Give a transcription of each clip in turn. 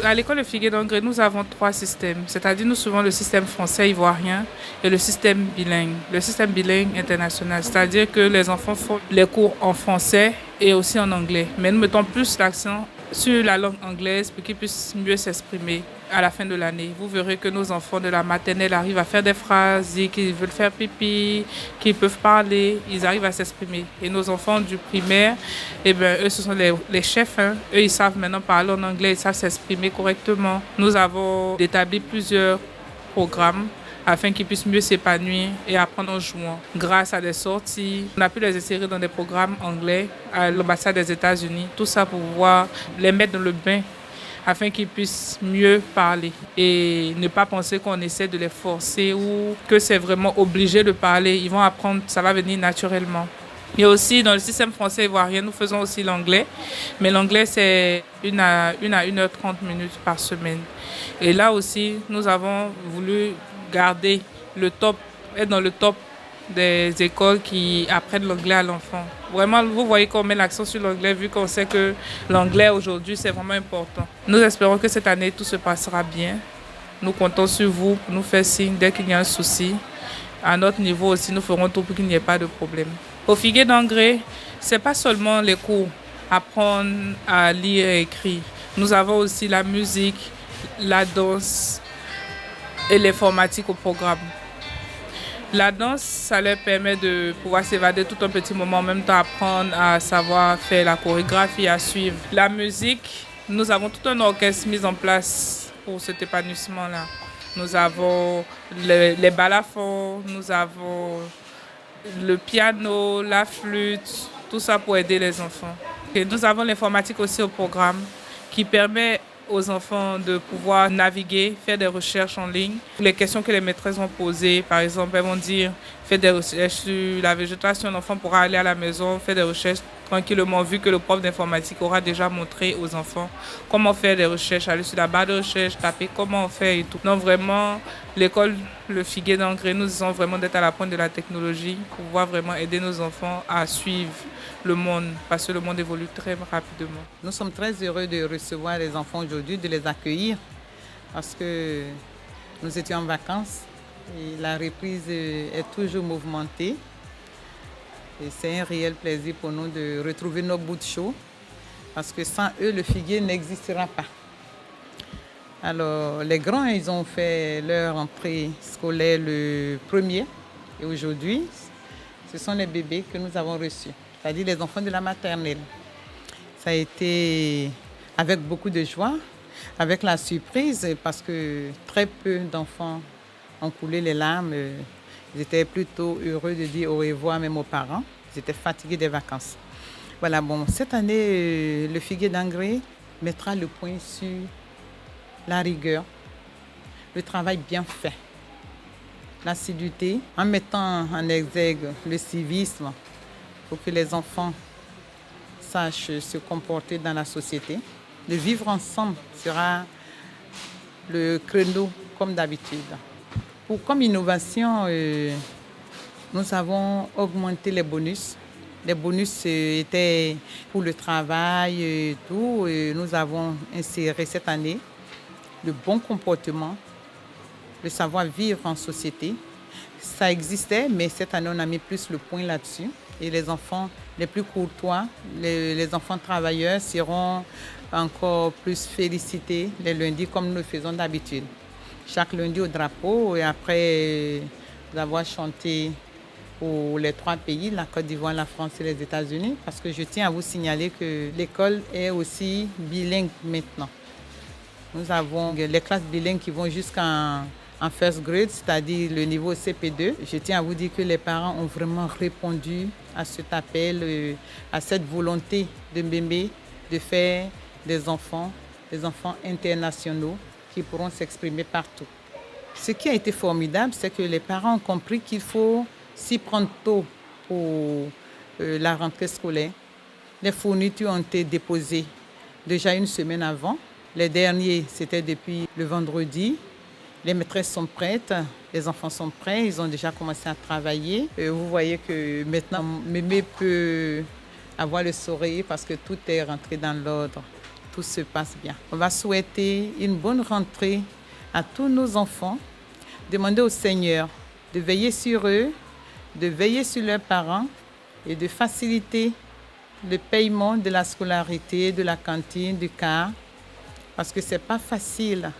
À l'école de Figuier d'Angré, nous avons trois systèmes, c'est-à-dire nous suivons le système français ivoirien et le système bilingue. Le système bilingue international, c'est-à-dire que les enfants font les cours en français et aussi en anglais. Mais nous mettons plus l'accent sur la langue anglaise pour qu'ils puissent mieux s'exprimer à la fin de l'année. Vous verrez que nos enfants de la maternelle arrivent à faire des phrases, dire qu'ils veulent faire pipi, qu'ils peuvent parler, ils arrivent à s'exprimer. Et nos enfants du primaire, eh ben, eux, ce sont les chefs. Hein. Eux, ils savent maintenant parler en anglais, ils savent s'exprimer correctement. Nous avons établi plusieurs programmes afin qu'ils puissent mieux s'épanouir et apprendre en jouant. Grâce à des sorties, on a pu les insérer dans des programmes anglais à l'ambassade des États-Unis. Tout ça pour pouvoir les mettre dans le bain afin qu'ils puissent mieux parler et ne pas penser qu'on essaie de les forcer ou que c'est vraiment obligé de parler. Ils vont apprendre, ça va venir naturellement. Et aussi, dans le système français ivoirien, nous faisons aussi l'anglais. Mais l'anglais, c'est 1 à 1h30 par semaine. Et là aussi, nous avons voulu garder le top, être dans le top des écoles qui apprennent l'anglais à l'enfant. Vraiment, vous voyez qu'on met l'accent sur l'anglais vu qu'on sait que l'anglais aujourd'hui, c'est vraiment important. Nous espérons que cette année, tout se passera bien. Nous comptons sur vous pour nous faire signe dès qu'il y a un souci. À notre niveau aussi, nous ferons tout pour qu'il n'y ait pas de problème. Au Figuier d'Angré, ce n'est pas seulement les cours, apprendre à lire et écrire. Nous avons aussi la musique, la danse et l'informatique au programme. La danse, ça leur permet de pouvoir s'évader tout un petit moment, en même temps apprendre à savoir faire la chorégraphie, à suivre. La musique, nous avons tout un orchestre mis en place pour cet épanouissement-là. Nous avons les balafons, nous avons le piano, la flûte, tout ça pour aider les enfants. Et nous avons l'informatique aussi au programme qui permet aux enfants de pouvoir naviguer, faire des recherches en ligne. Les questions que les maîtresses vont poser, par exemple, elles vont dire faire des recherches sur la végétation. L'enfant pourra aller à la maison, faire des recherches tranquillement, vu que le prof d'informatique aura déjà montré aux enfants comment faire des recherches, aller sur la barre de recherche, taper comment on fait et tout. Donc vraiment, l'école Le Figuier d'Angré, nous essayons vraiment d'être à la pointe de la technologie pour pouvoir vraiment aider nos enfants à suivre le monde, parce que le monde évolue très rapidement. Nous sommes très heureux de recevoir les enfants aujourd'hui, de les accueillir, parce que nous étions en vacances et la reprise est toujours mouvementée. Et c'est un réel plaisir pour nous de retrouver nos bouts de chou, parce que sans eux, le Figuier n'existera pas. Alors, les grands, ils ont fait leur entrée scolaire le 1er. Et aujourd'hui, ce sont les bébés que nous avons reçus, c'est-à-dire les enfants de la maternelle. Ça a été avec beaucoup de joie, avec la surprise, parce que très peu d'enfants ont coulé les larmes. Ils étaient plutôt heureux de dire au revoir même aux parents. Ils étaient fatigués des vacances. Voilà, bon, cette année, le Figuier d'Angré mettra le point sur la rigueur, le travail bien fait, l'assiduité, en mettant en exergue le civisme pour que les enfants sachent se comporter dans la société. Le vivre ensemble sera le créneau comme d'habitude. Comme innovation, nous avons augmenté les bonus. Les bonus étaient pour le travail et tout. Et nous avons inséré cette année le bon comportement, le savoir-vivre en société. Ça existait, mais cette année, on a mis plus le point là-dessus. Et les enfants les plus courtois, les enfants travailleurs seront encore plus félicités les lundis comme nous le faisons d'habitude. Chaque lundi au drapeau et après avoir chanté pour les 3 pays, la Côte d'Ivoire, la France et les États-Unis, parce que je tiens à vous signaler que l'école est aussi bilingue maintenant. Nous avons les classes bilingues qui vont jusqu'en first grade, c'est-à-dire le niveau CP2. Je tiens à vous dire que les parents ont vraiment répondu à cet appel, à cette volonté de Mbembe de faire des enfants internationaux qui pourront s'exprimer partout. Ce qui a été formidable, c'est que les parents ont compris qu'il faut s'y prendre tôt pour la rentrée scolaire. Les fournitures ont été déposées déjà une semaine avant. Les derniers, c'était depuis le vendredi. Les maîtresses sont prêtes, les enfants sont prêts, ils ont déjà commencé à travailler. Vous voyez que maintenant, Mémé peut avoir le sourire parce que tout est rentré dans l'ordre. tout se passe bien. On va souhaiter une bonne rentrée à tous nos enfants, demander au Seigneur de veiller sur eux, de veiller sur leurs parents et de faciliter le paiement de la scolarité, de la cantine, du car, parce que ce n'est pas facile.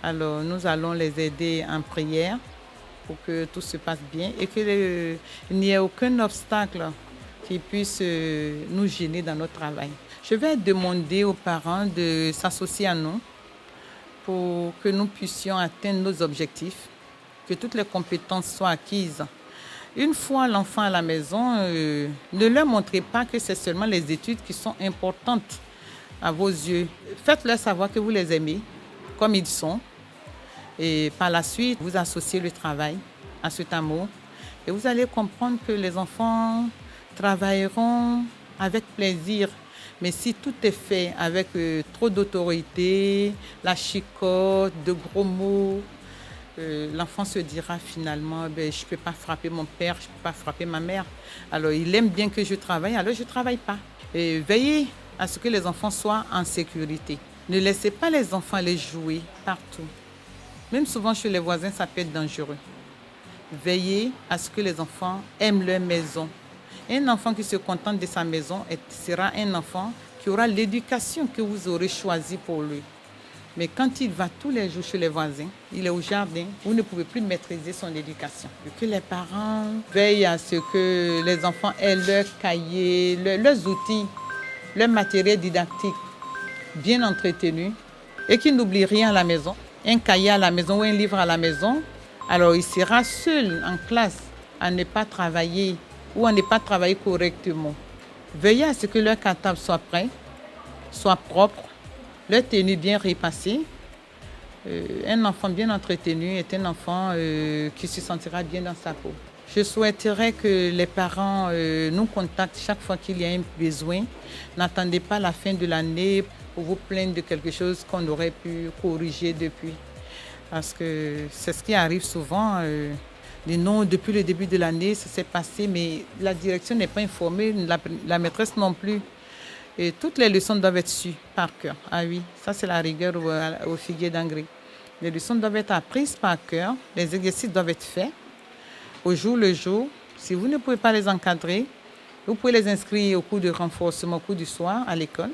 Alors nous allons les aider en prière pour que tout se passe bien et qu'il n'y ait aucun obstacle qui puisse nous gêner dans notre travail. Je vais demander aux parents de s'associer à nous pour que nous puissions atteindre nos objectifs, que toutes les compétences soient acquises. Une fois l'enfant à la maison, ne leur montrez pas que c'est seulement les études qui sont importantes à vos yeux. Faites-leur savoir que vous les aimez comme ils sont. Et par la suite, vous associez le travail à cet amour. Et vous allez comprendre que les enfants travailleront avec plaisir. Mais si tout est fait avec trop d'autorité, la chicote, de gros mots, l'enfant se dira finalement, je ne peux pas frapper mon père, je ne peux pas frapper ma mère. Alors il aime bien que je travaille, alors je ne travaille pas. Et veillez à ce que les enfants soient en sécurité. Ne laissez pas les enfants aller jouer partout. Même souvent chez les voisins, ça peut être dangereux. Veillez à ce que les enfants aiment leur maison. Un enfant qui se contente de sa maison sera un enfant qui aura l'éducation que vous aurez choisie pour lui. Mais quand il va tous les jours chez les voisins, il est au jardin, vous ne pouvez plus maîtriser son éducation. Que les parents veillent à ce que les enfants aient leurs cahiers, leurs outils, leur matériel didactique bien entretenu et qu'ils n'oublient rien à la maison. Un cahier à la maison ou un livre à la maison, alors il sera seul en classe à ne pas travailler ou à ne pas travailler correctement. Veillez à ce que leur cartable soit prêt, soit propre, leur tenue bien repassée. Un enfant bien entretenu est un enfant qui se sentira bien dans sa peau. Je souhaiterais que les parents nous contactent chaque fois qu'il y a un besoin. N'attendez pas la fin de l'année pour vous plaindre de quelque chose qu'on aurait pu corriger depuis. Parce que c'est ce qui arrive souvent. Non, depuis le début de l'année, ça s'est passé, mais la direction n'est pas informée, la maîtresse non plus. Et toutes les leçons doivent être sues par cœur. Ah oui, ça c'est la rigueur au figuier d'engrais. Les leçons doivent être apprises par cœur, les exercices doivent être faits au jour le jour. Si vous ne pouvez pas les encadrer, vous pouvez les inscrire au cours de renforcement, au cours du soir à l'école.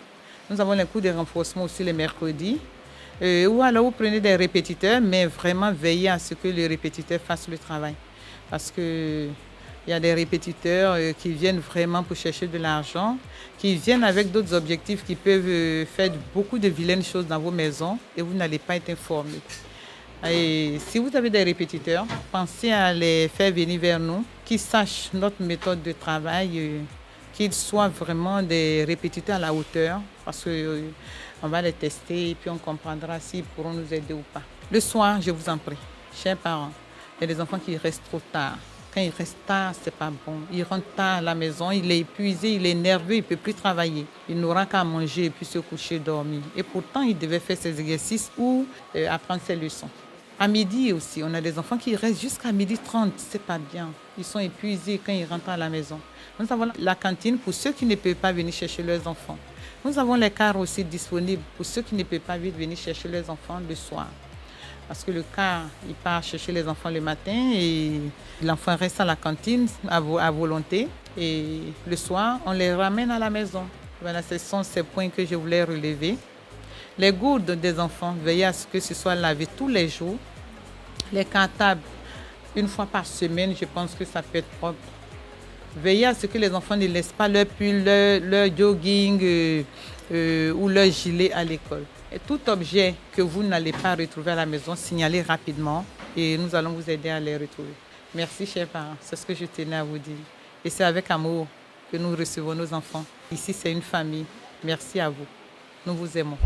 Nous avons les cours de renforcement aussi les mercredis. Ou alors vous prenez des répétiteurs, mais vraiment veillez à ce que les répétiteurs fassent le travail. Parce qu'il y a des répétiteurs qui viennent vraiment pour chercher de l'argent, qui viennent avec d'autres objectifs qui peuvent faire beaucoup de vilaines choses dans vos maisons et vous n'allez pas être informés. Et si vous avez des répétiteurs, pensez à les faire venir vers nous, qu'ils sachent notre méthode de travail, qu'ils soient vraiment des répétiteurs à la hauteur, parce qu'on va les tester et puis on comprendra s'ils pourront nous aider ou pas. Le soir, je vous en prie, chers parents, il y a des enfants qui restent trop tard. Quand ils restent tard, c'est pas bon. Ils rentrent tard à la maison, il est épuisé, il est nerveux, il ne peut plus travailler. Il n'aura qu'à manger et puis se coucher, dormir. Et pourtant, il devait faire ses exercices ou apprendre ses leçons. À midi aussi, on a des enfants qui restent jusqu'à 12h30, c'est pas bien. Ils sont épuisés quand ils rentrent à la maison. Nous avons la cantine pour ceux qui ne peuvent pas venir chercher leurs enfants. Nous avons les cars aussi disponibles pour ceux qui ne peuvent pas venir chercher leurs enfants le soir. Parce que le car, il part chercher les enfants le matin et l'enfant reste à la cantine à volonté. Et le soir, on les ramène à la maison. Voilà, ce sont ces points que je voulais relever. Les gourdes des enfants, veillez à ce que ce soit lavé tous les jours. Les cartables, une fois par semaine, je pense que ça peut être propre. Veillez à ce que les enfants ne laissent pas leur pull, leur jogging ou leur gilet à l'école. Et tout objet que vous n'allez pas retrouver à la maison, signalez rapidement et nous allons vous aider à les retrouver. Merci, chers parents. C'est ce que je tenais à vous dire. Et c'est avec amour que nous recevons nos enfants. Ici, c'est une famille. Merci à vous. Nous vous aimons.